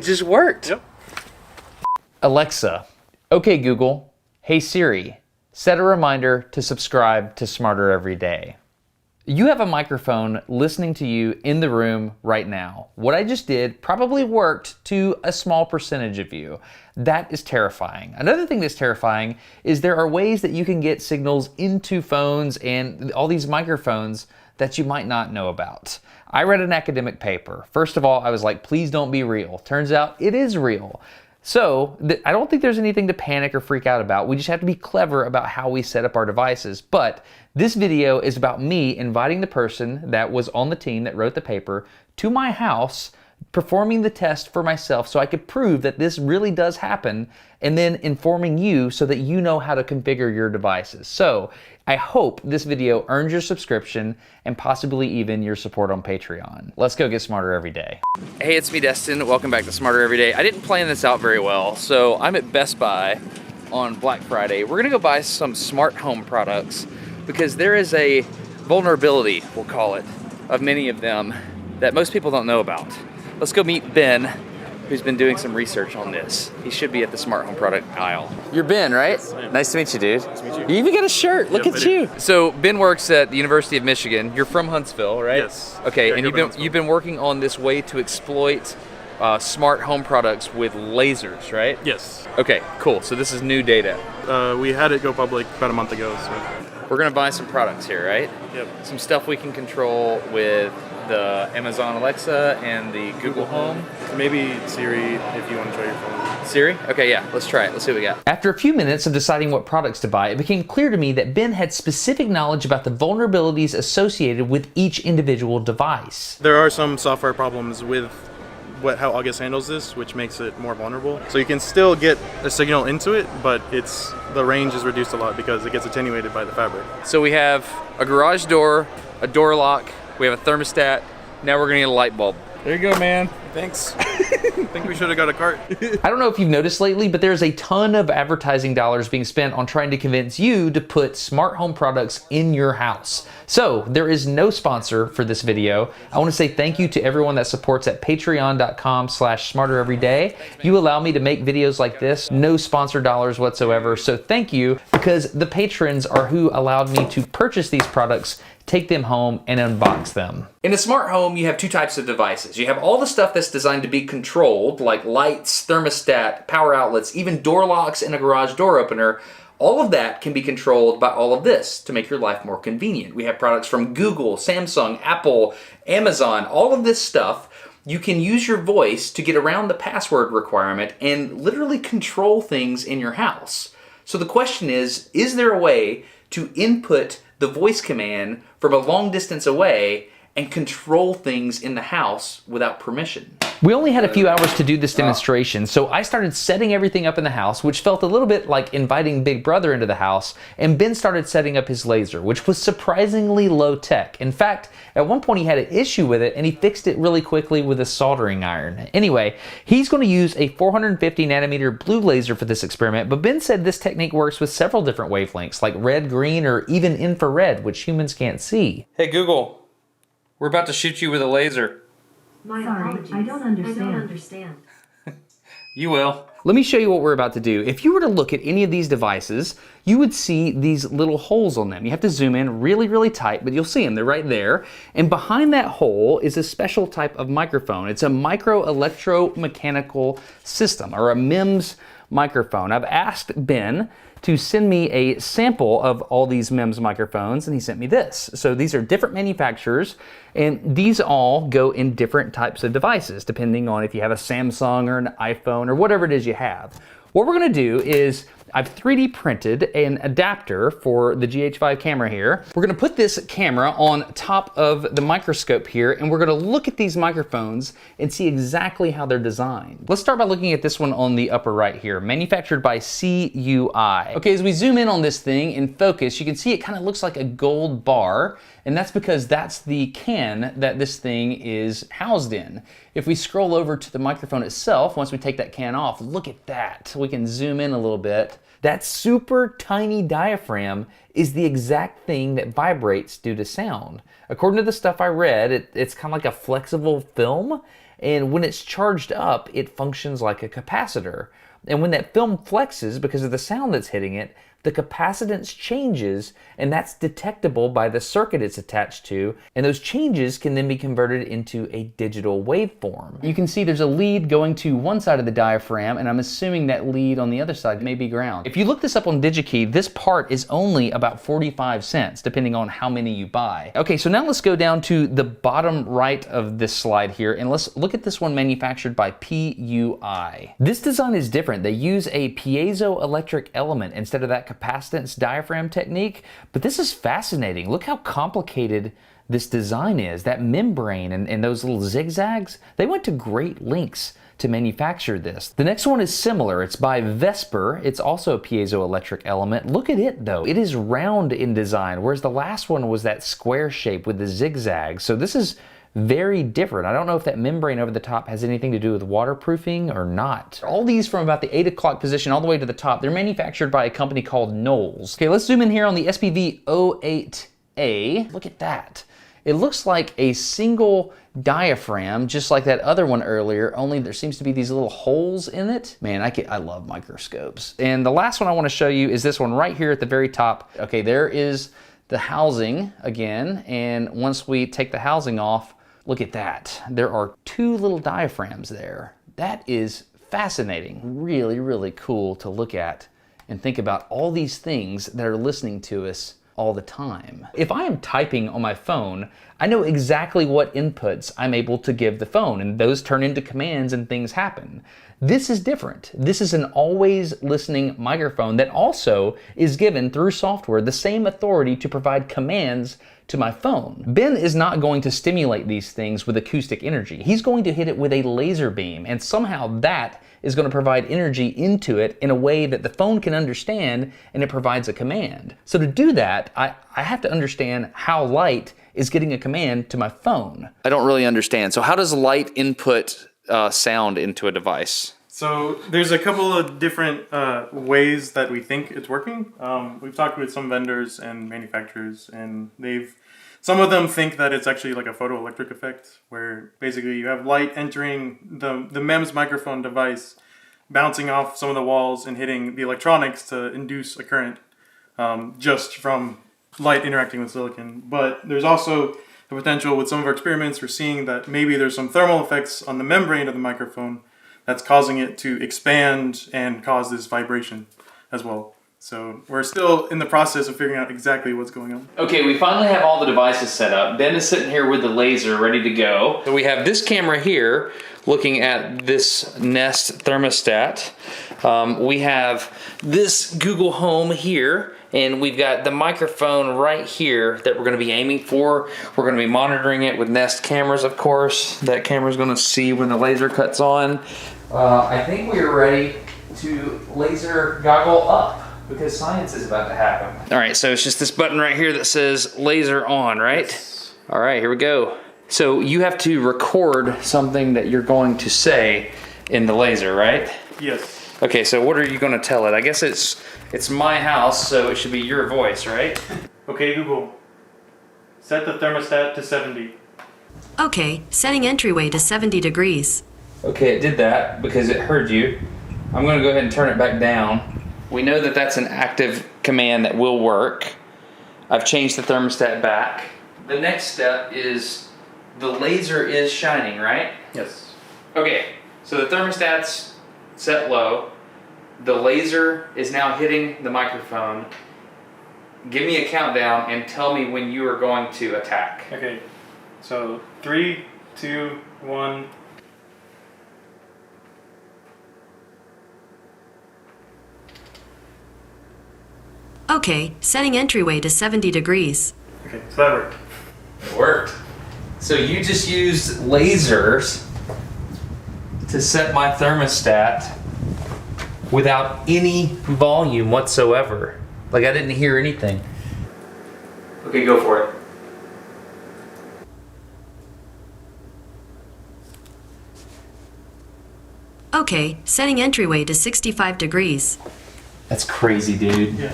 It just worked. Yep. Alexa, okay Google, hey Siri, set a reminder to subscribe to Smarter Every Day. You have a microphone listening to you in the room right now. What I just did probably worked to a small percentage of you. That is terrifying. Another thing that's terrifying is there are ways that you can get signals into phones and all these microphones that you might not know about. I read an academic paper. First of all, I was like, please don't be real. Turns out it is real. So I don't think there's anything to panic or freak out about. We just have to be clever about how we set up our devices. But this video is about me inviting the person that was on the team that wrote the paper to my house, performing the test for myself so I could prove that this really does happen, and then informing you so that you know how to configure your devices. So I hope this video earns your subscription and possibly even your support on Patreon. Let's go get smarter every day. Hey, it's me, Destin. Welcome back to Smarter Every Day. I didn't plan this out very well, so I'm at Best Buy on Black Friday. We're gonna go buy some smart home products because there is a vulnerability, we'll call it, of many of them that most people don't know about. Let's go meet Ben, who's been doing some research on this. He should be at the smart home product aisle. You're Ben, right? Yes, I am. Nice to meet you, dude. Nice to meet you. You even got a shirt. Look Yep, at I do. you. So Ben works at the University of Michigan. You're from Huntsville, right? Yes. Okay, Yeah, I and grew up in Huntsville. you've been working on this way to exploit smart home products with lasers, right? Yes. Okay, cool. So this is new data. We had it go public about a month ago, so. We're gonna buy some products here, right? Yep. Some stuff we can control with the Amazon Alexa and the Google Home. Maybe Siri if you want to try your phone. Siri? Okay, yeah, let's try it. Let's see what we got. After a few minutes of deciding what products to buy, it became clear to me that Ben had specific knowledge about the vulnerabilities associated with each individual device. There are some software problems with how August handles this, which makes it more vulnerable. So you can still get a signal into it, but the range is reduced a lot because it gets attenuated by the fabric. So we have a garage door, a door lock, we have a thermostat, now we're gonna get a light bulb. There you go, man. Thanks. I think we should have got a cart. I don't know if you've noticed lately, but there's a ton of advertising dollars being spent on trying to convince you to put smart home products in your house. So there is no sponsor for this video. I want to say thank you to everyone that supports at patreon.com/smartereveryday. You allow me to make videos like this, no sponsor dollars whatsoever. So thank you, because the patrons are who allowed me to purchase these products, take them home, and unbox them. In a smart home, you have two types of devices. You have all the stuff that's designed to be controlled, like lights, thermostat, power outlets, even door locks and a garage door opener. All of that can be controlled by all of this to make your life more convenient. We have products from Google, Samsung, Apple, Amazon, all of this stuff. You can use your voice to get around the password requirement and literally control things in your house. So the question is there a way to input the voice command from a long distance away and control things in the house without permission? We only had a few hours to do this demonstration, so I started setting everything up in the house, which felt a little bit like inviting Big Brother into the house, and Ben started setting up his laser, which was surprisingly low tech. In fact, at one point he had an issue with it, and he fixed it really quickly with a soldering iron. Anyway, he's going to use a 450 nanometer blue laser for this experiment, but Ben said this technique works with several different wavelengths, like red, green, or even infrared, which humans can't see. Hey Google, we're about to shoot you with a laser. My apologies. I don't understand. You will. Let me show you what we're about to do. If you were to look at any of these devices, you would see these little holes on them. You have to zoom in really, really tight, but you'll see them. They're right there. And behind that hole is a special type of microphone. It's a micro electromechanical system, or a MEMS microphone. I've asked Ben to send me a sample of all these MEMS microphones, and he sent me this. So these are different manufacturers, and these all go in different types of devices, depending on if you have a Samsung or an iPhone or whatever it is you have. What we're gonna do is, I've 3D printed an adapter for the GH5 camera here. We're gonna put this camera on top of the microscope here, and we're gonna look at these microphones and see exactly how they're designed. Let's start by looking at this one on the upper right here, manufactured by CUI. Okay, as we zoom in on this thing in focus, you can see it kind of looks like a gold bar, and that's because that's the can that this thing is housed in. If we scroll over to the microphone itself, once we take that can off, look at that. We can zoom in a little bit. That super tiny diaphragm is the exact thing that vibrates due to sound. According to the stuff I read, it's kind of like a flexible film, and when it's charged up, it functions like a capacitor. And when that film flexes because of the sound that's hitting it, the capacitance changes, and that's detectable by the circuit it's attached to, and those changes can then be converted into a digital waveform. You can see there's a lead going to one side of the diaphragm, and I'm assuming that lead on the other side may be ground. If you look this up on DigiKey, this part is only about 45 cents, depending on how many you buy. Okay, so now let's go down to the bottom right of this slide here, and let's look at this one manufactured by PUI. This design is different. They use a piezoelectric element instead of that capacitance diaphragm technique, but this is fascinating. Look how complicated this design is. That membrane and those little zigzags, they went to great lengths to manufacture this. The next one is similar. It's by Vesper. It's also a piezoelectric element. Look at it though. It is round in design, whereas the last one was that square shape with the zigzags. So this is very different. I don't know if that membrane over the top has anything to do with waterproofing or not. All these from about the 8 o'clock position all the way to the top, they're manufactured by a company called Knowles. Okay, let's zoom in here on the SPV-08A. Look at that. It looks like a single diaphragm, just like that other one earlier, only there seems to be these little holes in it. Man, I love microscopes. And the last one I want to show you is this one right here at the very top. Okay, there is the housing again, and once we take the housing off, look at that. There are 2 little diaphragms there. That is fascinating. Really, really cool to look at and think about all these things that are listening to us all the time. If I am typing on my phone, I know exactly what inputs I'm able to give the phone, and those turn into commands and things happen. This is different. This is an always listening microphone that also is given through software the same authority to provide commands to my phone. Ben is not going to stimulate these things with acoustic energy. He's going to hit it with a laser beam, and somehow that is going to provide energy into it in a way that the phone can understand, and it provides a command. So to do that, I have to understand how light is getting a command to my phone. I don't really understand. So how does light input sound into a device? So there's a couple of different ways that we think it's working. We've talked with some vendors and manufacturers, and some of them think that it's actually like a photoelectric effect, where basically you have light entering the MEMS microphone device, bouncing off some of the walls and hitting the electronics to induce a current just from light interacting with silicon. But there's also the potential with some of our experiments, we're seeing that maybe there's some thermal effects on the membrane of the microphone that's causing it to expand and cause this vibration as well. So we're still in the process of figuring out exactly what's going on. Okay, we finally have all the devices set up. Ben is sitting here with the laser ready to go. So we have this camera here looking at this Nest thermostat. We have this Google Home here, and we've got the microphone right here that we're gonna be aiming for. We're gonna be monitoring it with Nest cameras, of course. That camera's gonna see when the laser cuts on. I think we are ready to laser goggle up, because science is about to happen. All right, so it's just this button right here that says laser on, right? Yes. All right, here we go. So you have to record something that you're going to say in the laser, right? Yes. Okay, so what are you gonna tell it? I guess it's my house, so it should be your voice, right? Okay, Google, set the thermostat to 70. Okay, setting entryway to 70 degrees. Okay, it did that because it heard you. I'm gonna go ahead and turn it back down. We know that that's an active command that will work. I've changed the thermostat back. The next step is the laser is shining, right? Yes. Okay, so the thermostat's set low. The laser is now hitting the microphone. Give me a countdown and tell me when you are going to attack. Okay, so 3, 2, 1. Okay, setting entryway to 70 degrees. Okay, so that worked. It worked. So you just used lasers to set my thermostat without any volume whatsoever. Like I didn't hear anything. Okay, go for it. Okay, setting entryway to 65 degrees. That's crazy, dude. Yeah.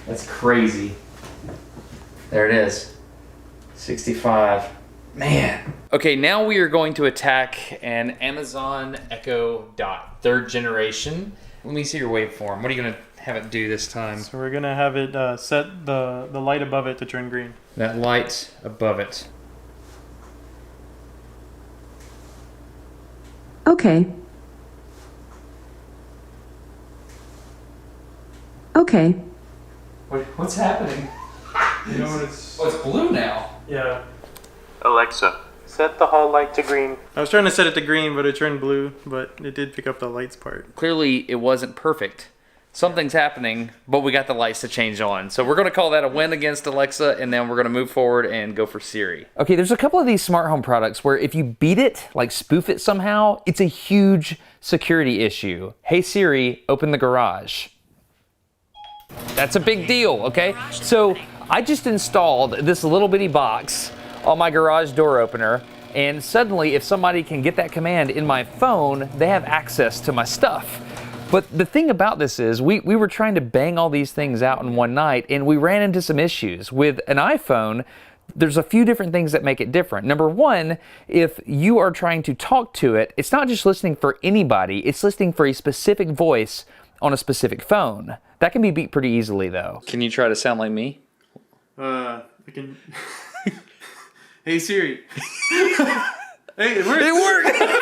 That's crazy. There it is. 65. Man. Okay, now we are going to attack an Amazon Echo Dot, 3rd generation. Let me see your waveform. What are you gonna have it do this time? So we're gonna have it set the light above it to turn green. That light above it. Okay. Okay. What's happening? You know what it's? Oh, it's blue now. Yeah. Alexa, Set the hall light to green. I was trying to set it to green, but it turned blue. But it did pick up the lights part. Clearly, it wasn't perfect. Something's happening, but we got the lights to change on. So we're going to call that a win against Alexa, and then we're going to move forward and go for Siri. Okay, there's a couple of these smart home products where if you beat it, like spoof it somehow, it's a huge security issue. Hey Siri, open the garage. That's a big deal, okay? So I just installed this little bitty box on my garage door opener, and suddenly if somebody can get that command in my phone, they have access to my stuff. But the thing about this is we were trying to bang all these things out in one night, and we ran into some issues. With an iPhone, there's a few different things that make it different. Number one, if you are trying to talk to it, it's not just listening for anybody, it's listening for a specific voice on a specific phone. That can be beat pretty easily though. Can you try to sound like me? I can. Hey Siri. Hey, it worked. It worked!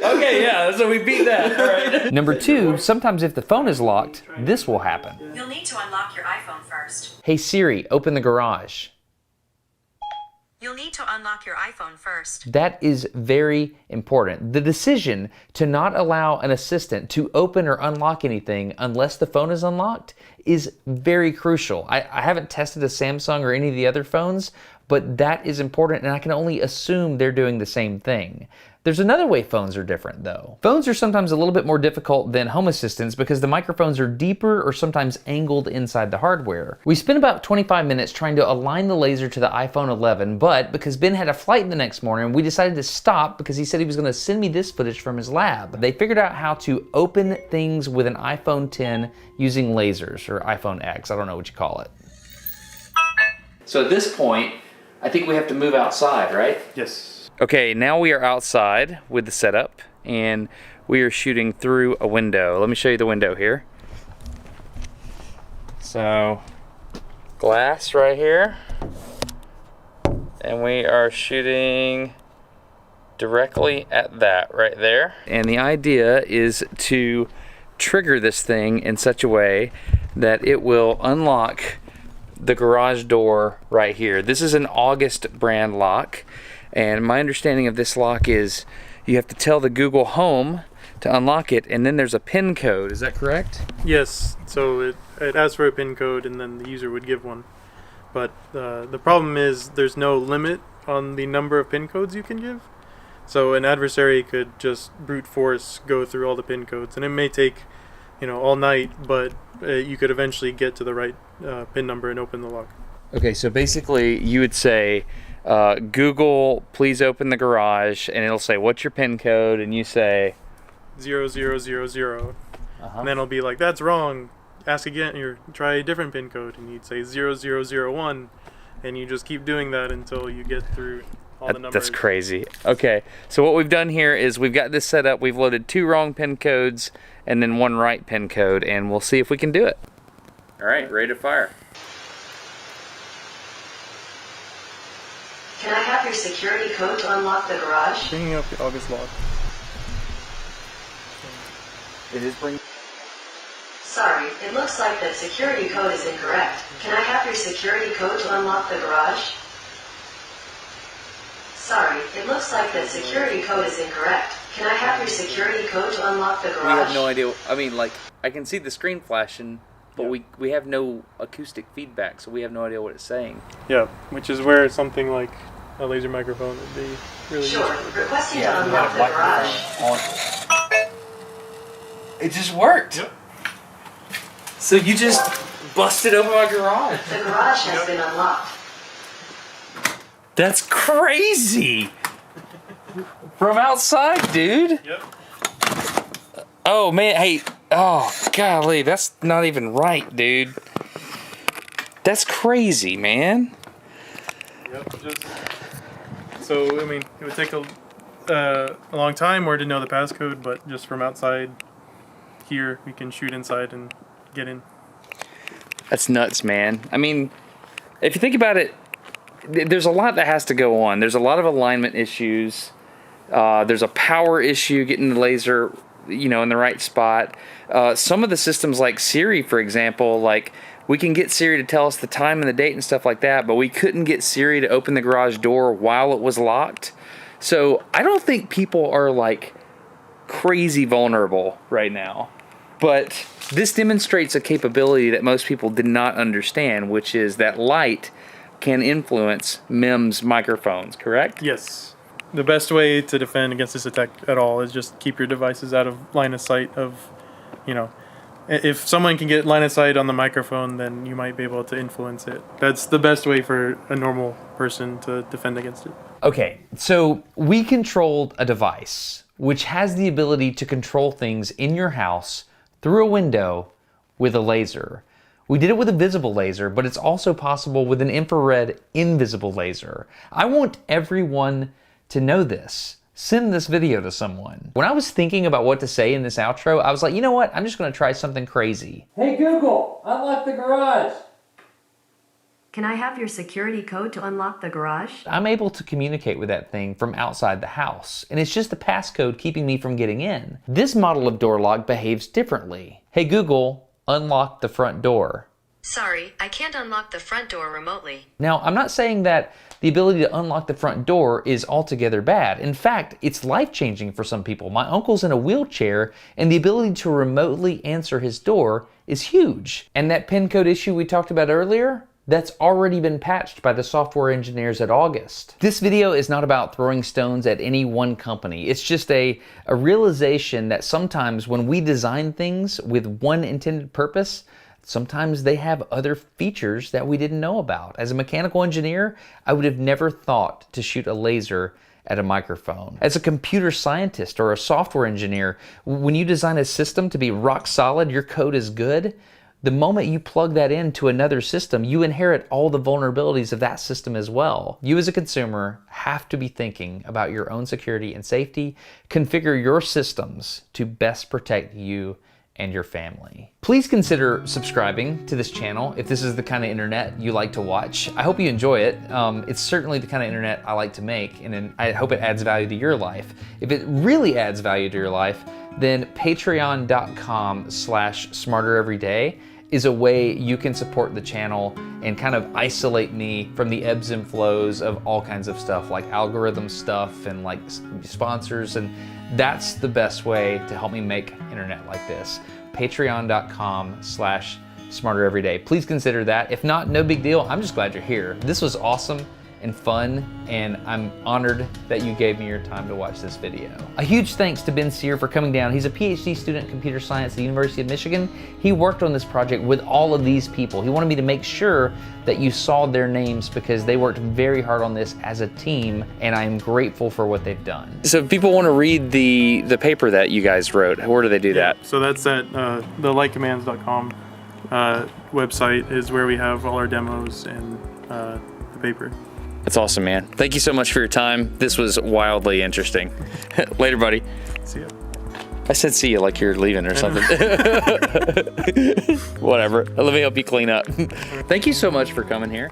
Okay, yeah, so we beat that. All right. Number two, sometimes if the phone is locked, this will happen. You'll need to unlock your iPhone first. Hey Siri, open the garage. You'll need to unlock your iPhone first. That is very important. The decision to not allow an assistant to open or unlock anything unless the phone is unlocked is very crucial. I haven't tested a Samsung or any of the other phones, but that is important, and I can only assume they're doing the same thing. There's another way phones are different though. Phones are sometimes a little bit more difficult than home assistants because the microphones are deeper or sometimes angled inside the hardware. We spent about 25 minutes trying to align the laser to the iPhone 11, but because Ben had a flight the next morning, we decided to stop because he said he was gonna send me this footage from his lab. They figured out how to open things with an iPhone 10 using lasers, or iPhone X, I don't know what you call it. So at this point, I think we have to move outside, right? Yes. Okay, now we are outside with the setup, and we are shooting through a window. Let me show you the window here. So, glass right here, and we are shooting directly at that right there. And the idea is to trigger this thing in such a way that it will unlock the garage door right here. This is an August brand lock. And my understanding of this lock is you have to tell the Google Home to unlock it, and then there's a PIN code. Is that correct? Yes. So it asks for a PIN code, and then the user would give one. But the problem is there's no limit on the number of PIN codes you can give. So an adversary could just brute force go through all the PIN codes, and it may take, all night, but you could eventually get to the right PIN number and open the lock. Okay, so basically you would say, Google, please open the garage, and it'll say, what's your PIN code? And you say 0000, and then it'll be like, that's wrong. Ask again, or try a different PIN code, and you'd say 0001, and you just keep doing that until you get through all the numbers. That's crazy. Okay, so what we've done here is we've got this set up. We've loaded 2 wrong PIN codes and then 1 right PIN code, and we'll see if we can do it. All right, ready to fire. Can I have your security code to unlock the garage? Bringing up the August lock. It is bringing. Sorry, it looks like that security code is incorrect. Can I have your security code to unlock the garage? Sorry, it looks like that security code is incorrect. Can I have your security code to unlock the garage? We have no idea. I mean, like, I can see the screen flashing, but we have no acoustic feedback, so we have no idea what it's saying. Yeah, which is where something like a laser microphone would be really Sure, useful. requesting to unlock the garage. It just worked. Yep. So you just busted open my garage. The garage has been unlocked. That's crazy. From outside, dude. Yep. Oh man, hey, Oh, golly, that's not even right, dude. That's crazy, man. Yep. So I mean, it would take a long time or to know the passcode, but just from outside here, we can shoot inside and get in. That's nuts, man. I mean, if you think about it, there's a lot that has to go on. There's a lot of alignment issues. There's a power issue getting the laser, in the right spot. Some of the systems like Siri, for example, like we can get Siri to tell us the time and the date and stuff like that, but we couldn't get Siri to open the garage door while it was locked. So I don't think people are like crazy vulnerable right now. But this demonstrates a capability that most people did not understand, which is that light can influence MEMS microphones, correct? Yes. The best way to defend against this attack at all is just keep your devices out of line of sight of, if someone can get line of sight on the microphone, then you might be able to influence it. That's the best way for a normal person to defend against it. Okay, so we controlled a device which has the ability to control things in your house through a window with a laser. We did it with a visible laser, but it's also possible with an infrared invisible laser. I want everyone to know this. Send this video to someone. When I was thinking about what to say in this outro, I was like, you know what? I'm just gonna try something crazy. Hey Google, unlock the garage. Can I have your security code to unlock the garage? I'm able to communicate with that thing from outside the house, and it's just the passcode keeping me from getting in. This model of door lock behaves differently. Hey Google, unlock the front door. Sorry, I can't unlock the front door remotely. Now, I'm not saying that the ability to unlock the front door is altogether bad. In fact, it's life-changing for some people. My uncle's in a wheelchair, and the ability to remotely answer his door is huge. And that PIN code issue we talked about earlier, that's already been patched by the software engineers at August. This video is not about throwing stones at any one company. It's just a realization that sometimes when we design things with one intended purpose, sometimes they have other features that we didn't know about. As a mechanical engineer, I would have never thought to shoot a laser at a microphone. As a computer scientist or a software engineer, when you design a system to be rock solid, your code is good, the moment you plug that into another system, you inherit all the vulnerabilities of that system as well. You as a consumer have to be thinking about your own security and safety. Configure your systems to best protect you and your family. Please consider subscribing to this channel if this is the kind of internet you like to watch. I hope you enjoy it. It's certainly the kind of internet I like to make, and I hope it adds value to your life. If it really adds value to your life, then patreon.com/smartereveryday is a way you can support the channel and kind of isolate me from the ebbs and flows of all kinds of stuff like algorithm stuff and like sponsors, and that's the best way to help me make internet like this. Patreon.com/smartereveryday. Please consider that. If not, no big deal. I'm just glad you're here. This was awesome and fun, and I'm honored that you gave me your time to watch this video. A huge thanks to Ben Sear for coming down. He's a PhD student in computer science at the University of Michigan. He worked on this project with all of these people. He wanted me to make sure that you saw their names because they worked very hard on this as a team, and I am grateful for what they've done. So if people want to read the paper that you guys wrote, where do they do that? So that's at the lightcommands.com website is where we have all our demos and the paper. That's awesome, man. Thank you so much for your time. This was wildly interesting. Later, buddy. See ya. I said see you like you're leaving or something. Whatever. Let me help you clean up. Thank you so much for coming here.